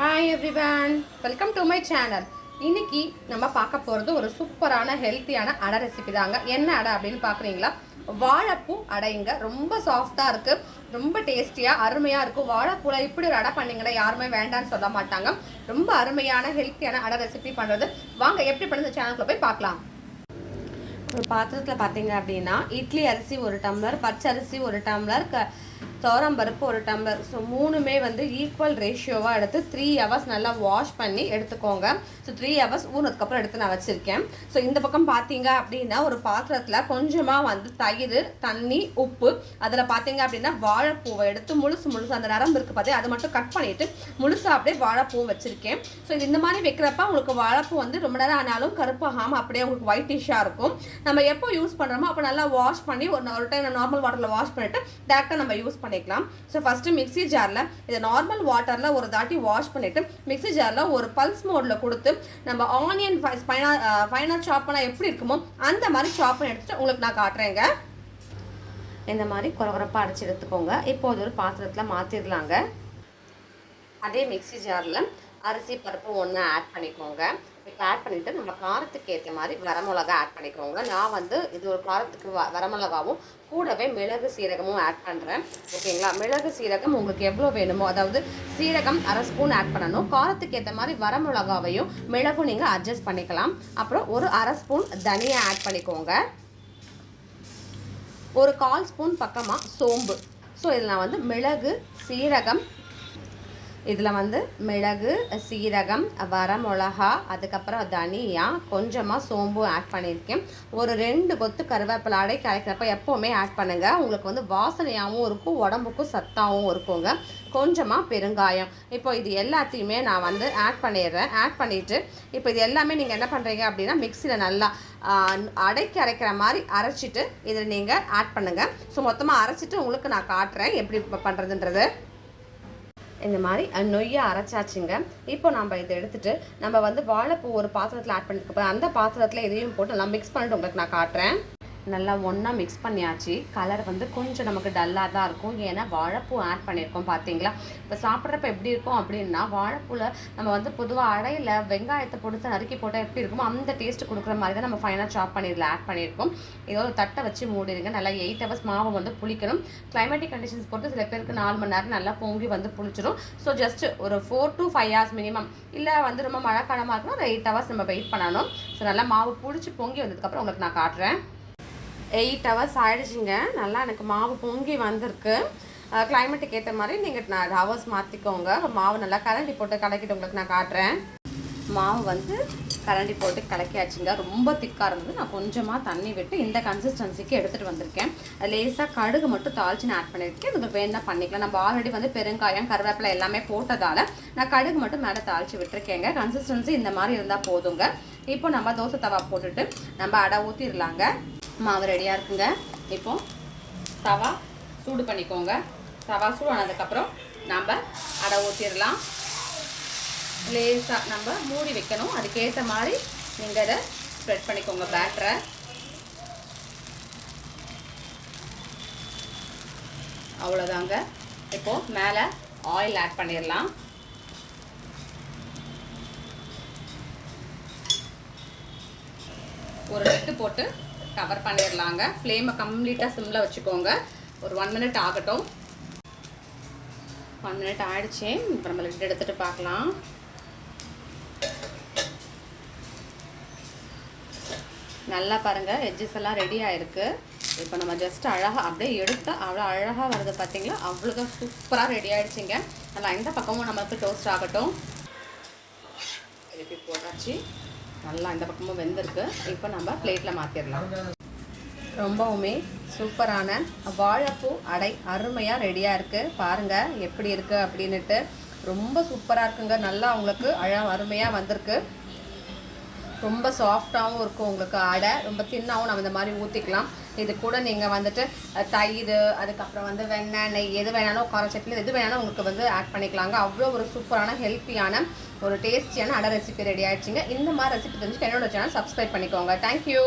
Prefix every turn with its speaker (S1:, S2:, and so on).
S1: Hi everyone, welcome to my channel. இன்னைக்கு நம்ம பார்க்க போகிறது ஒரு சூப்பரான ஹெல்த்தியான அடை ரெசிபி தாங்க. என்ன அடை அப்படின்னு பார்க்குறீங்களா? வாழைப்பூ அடைங்க. ரொம்ப சாஃப்டாக இருக்குது, ரொம்ப டேஸ்டியாக அருமையாக இருக்கும். வாழைப்பூவில் இப்படி ஒரு அடை பண்ணிங்கன்னா யாருமே வேண்டான்னு சொல்ல மாட்டாங்க. ரொம்ப அருமையான ஹெல்த்தியான அடை ரெசிபி பண்ணுறது. வாங்க எப்படி பண்ணுறது சேனலுக்குள்ள போய் பார்க்கலாம். ஒரு பாத்திரத்தில் பார்த்தீங்க அப்படின்னா இட்லி அரிசி 1 டம்ளர், பச்சரிசி 1 டம்ளர், துவரம்பருப்பு 1 டம்ளர். ஸோ மூணுமே வந்து ஈக்குவல் ரேஷியோவாக எடுத்து 3 ஹவர்ஸ் நல்லா வாஷ் பண்ணி எடுத்துக்கோங்க. ஸோ 3 ஹவர்ஸ் ஊனதுக்கப்புறம் எடுத்து நான் வச்சுருக்கேன். ஸோ இந்த பக்கம் பார்த்தீங்க அப்படின்னா ஒரு பாத்திரத்தில் கொஞ்சமாக வந்து தயிர், தண்ணி, உப்பு, அதில் பார்த்தீங்க அப்படின்னா வாழைப்பூவை எடுத்து முழுசு அந்த நரம்பு இருக்குது பார்த்து அதை மட்டும் கட் பண்ணிவிட்டு முழுசாக அப்படியே வாழைப்பூ வச்சுருக்கேன். ஸோ இது இந்த மாதிரி வைக்கிறப்ப உங்களுக்கு வாழைப்பூ வந்து ரொம்ப நேரம் ஆனாலும் கருப்பாகாமல் அப்படியே உங்களுக்கு ஒயிட்டிஷாக இருக்கும். நம்ம எப்போ யூஸ் பண்ணுறோமோ அப்போ நல்லா வாஷ் பண்ணி ஒரு டைம் நார்மல் வாட்டரில் வாஷ் பண்ணிவிட்டு டேரெக்டாக நம்ம யூஸ் பண்ணிக்கலாம். ஸோ ஃபஸ்ட்டு மிக்ஸி ஜாரில் இதை நார்மல் வாட்டரில் ஒரு தாட்டி வாஷ் பண்ணிவிட்டு மிக்ஸி ஜாரில் ஒரு பல்ஸ் மோடில் கொடுத்து நம்ம ஆனியன் ஃபைனாக சாப் பண்ணால் எப்படி இருக்குமோ அந்த மாதிரி சாப் பண்ணி எடுத்துகிட்டு உங்களுக்கு நான் காட்டுறேங்க. இந்த மாதிரி குறகுறப்பாக அரைச்சி எடுத்துக்கோங்க. இப்போது ஒரு பாத்திரத்தில் மாற்றிடலாங்க. அதே மிக்ஸி ஜாரில் அரிசி பருப்பு ஒன்று ஆட் பண்ணிக்கோங்க. இப்போ ஆட் பண்ணிவிட்டு நம்ம காரத்துக்கு ஏற்ற மாதிரி வரமிளகா ஆட் பண்ணிக்கோங்க. நான் வந்து இது ஒரு காரத்துக்கு வரமிளகாவும் கூடவே மிளகு சீரகமும் ஆட் பண்ணுறேன். ஓகேங்களா? மிளகு சீரகம் உங்களுக்கு எவ்வளோ வேணுமோ, அதாவது சீரகம் 1/2 ஸ்பூன் ஆட் பண்ணணும். காரத்துக்கு ஏற்ற மாதிரி வரமிளகாவையும் மிளகும் நீங்கள் அட்ஜஸ்ட் பண்ணிக்கலாம். அப்புறம் ஒரு 1/2 ஸ்பூன் தனியா ஆட் பண்ணிக்கோங்க. ஒரு 1/4 ஸ்பூன் பக்கமாக சோம்பு. ஸோ இதில் நான் வந்து மிளகு சீரகம், இதில் வந்து மிளகு சீரகம் வரமிளகா அதுக்கப்புறம் தனியா கொஞ்சமாக சோம்பு ஆட் பண்ணியிருக்கேன். ஒரு 2 கொத்து கருவேப்பிலை அடைக்கு அரைக்கிறப்ப எப்போவுமே ஆட் பண்ணுங்கள். உங்களுக்கு வந்து வாசனையாகவும் இருக்கும், உடம்புக்கும் சத்தாகவும் இருக்குங்க. கொஞ்சமாக பெருங்காயம். இப்போ இது எல்லாத்தையுமே நான் வந்து ஆட் பண்ணிடுறேன். ஆட் பண்ணிவிட்டு இப்போ இது எல்லாமே நீங்கள் என்ன பண்ணுறீங்க அப்படின்னா மிக்சியில் நல்லா அடைக்கு அரைக்கிற மாதிரி அரைச்சிட்டு இதில் நீங்கள் ஆட் பண்ணுங்கள். ஸோ மொத்தமாக அரைச்சிட்டு உங்களுக்கு நான் காட்டுறேன் எப்படி பண்ணுறதுன்றது. இந்த மாதிரி நொய்யை அரைச்சாச்சுங்க. இப்போ நம்ம இதை எடுத்துகிட்டு நம்ம வந்து வாழைப்பூ ஒரு பாத்திரத்தில் ஆட் பண்ணியிருக்கப்போ அந்த பாத்திரத்தில் இதையும் போட்டு நல்லா மிக்ஸ் பண்ணிட்டு உங்களுக்கு நான் காட்டுறேன். நல்லா ஒன்றா மிக்ஸ் பண்ணியாச்சு. கலர் வந்து கொஞ்சம் நமக்கு டல்லாக தான் இருக்கும், ஏன்னா வாழைப்பூ ஆட் பண்ணியிருக்கோம் பார்த்தீங்களா. இப்போ சாப்பிட்றப்ப எப்படி இருக்கும் அப்படின்னா, வாழைப்பூவில் நம்ம வந்து பொதுவாக அடையில் வெங்காயத்தை பொடுத்து நறுக்கி போட்டால் எப்படி இருக்குமோ அந்த டேஸ்ட்டு கொடுக்குற மாதிரி தான் நம்ம ஃபைனாக சாப் பண்ணி இதில் ஆட் பண்ணியிருக்கோம். இதோ ஒரு தட்டை வச்சு மூடிடுங்க. நல்லா 8 ஹவர்ஸ் மாவு வந்து புளிக்கணும். கிளைமேட்டிக் கண்டிஷன்ஸ் பொறுத்து சில பேருக்கு 4 மணி நேரம் நல்லா பொங்கி வந்து புளிச்சிடும். ஸோ ஜஸ்ட் ஒரு 4 to 5 ஹவர்ஸ் மினிமம். இல்லை வந்து ரொம்ப மழை காலமாக இருக்குன்னா ஒரு 8 ஹவர்ஸ் நம்ம வெயிட் பண்ணணும். ஸோ நல்லா மாவு புளிச்சு பொங்கி வந்ததுக்கப்புறம் உங்களுக்கு நான் காட்டுறேன். 8 ஹவர்ஸ் ஆகிடுச்சிங்க. நல்லா எனக்கு மாவு பொங்கி வந்திருக்கு. கிளைமேட்டுக்கு ஏற்ற மாதிரி நீங்கள் ஹவர்ஸ் மாற்றிக்கோங்க. மாவு நல்லா கரண்டி போட்டு கலக்கிட்டு உங்களுக்கு நான் காட்டுறேன். மாவு வந்து கரண்டி போட்டு கலக்கியாச்சுங்க. ரொம்ப திக்காக இருந்தது. நான் கொஞ்சமாக தண்ணி விட்டு இந்த கன்சிஸ்டன்சிக்கு எடுத்துகிட்டு வந்திருக்கேன். லேசாக கடுகு மட்டும் தாளிச்சு நான் ஆட் பண்ணியிருக்கேன். இது வேணால் பண்ணிக்கலாம். நம்ம ஆல்ரெடி வந்து பெருங்காயம் கருவேப்பிலை எல்லாமே போட்டதால் நான் கடுகு மட்டும் மேலே தாளித்து விட்டுருக்கேங்க. கன்சிஸ்டன்சி இந்த மாதிரி இருந்தால் போதுங்க. இப்போ நம்ம தோசை தவா போட்டுட்டு நம்ம அடை ஊற்றிடலாங்க. மாவு ரெடியாக இருக்குங்க. இப்போ தவா சூடு பண்ணிக்கோங்க. தவா சூடு ஆனதுக்கப்புறம் நம்ம அடை ஊற்றிடலாம். லேசாக நம்ம மூடி வைக்கணும். அதுக்கேற்ற மாதிரி நீங்கள் இதை ஸ்ப்ரெட் பண்ணிக்கோங்க பேட்டரை. அவ்வளோதாங்க. இப்போது மேலே ஆயில் ஆட் பண்ணிடலாம். ஒரு நெட்டு போட்டு கவர் பண்ணிடலாங்க. ஃப்ளேமை கம்ப்ளீட்டாக சிம்மில் வச்சுக்கோங்க. ஒரு 1 மினிட் ஆகட்டும். 1 மினிட் ஆகிடுச்சு. இப்போ நம்ம லிட் எடுத்துகிட்டு பார்க்கலாம். நல்லா பாருங்கள், எட்ஜஸ் எல்லாம் ரெடி ஆகிருக்கு. இப்போ நம்ம ஜஸ்ட் அழகாக அப்படியே எடுத்து அவ்வளோ அழகாக வருது பார்த்தீங்களா. அவ்வளோதான் சூப்பராக ரெடி ஆகிடுச்சிங்க. நல்லா இந்த பக்கமும் நமக்கு டோஸ்ட் ஆகட்டும். திருப்பி போட்டாச்சு. நல்லா இந்த பக்கமும் வெந்திருக்கு. இப்போ நம்ம பிளேட்டில் மாற்றிடலாம். ரொம்பவுமே சூப்பரான வாழைப்பூ அடை அருமையாக ரெடியாக இருக்குது. பாருங்கள் எப்படி இருக்குது அப்படின்னுட்டு. ரொம்ப சூப்பராக இருக்குங்க. நல்லா உங்களுக்கு அருமையாக வந்திருக்கு. ரொம்ப சாஃப்டாகவும் இருக்கும் உங்களுக்கு அடை. ரொம்ப தின்னாகவும் நம்ம இந்த மாதிரி ஊற்றிக்கலாம். இது கூட நீங்கள் வந்துட்டு தயிர், அதுக்கப்புறம் வந்து வெண்ணெய், நெய் எது வேணாலும், கார சட்னி எது வேணாலும் உங்களுக்கு வந்து ஆட் பண்ணிக்கலாங்க. அவ்வளோ ஒரு சூப்பரான ஹெல்த்தியான ஒரு டேஸ்டியான அடை ரெசிபி ரெடி ஆகிடுச்சிங்க. இந்த மாதிரி ரெசிபி தெரிஞ்சுக்க என்னோட சேனல் சப்ஸ்கிரைப் பண்ணிக்கோங்க. தேங்க்யூ.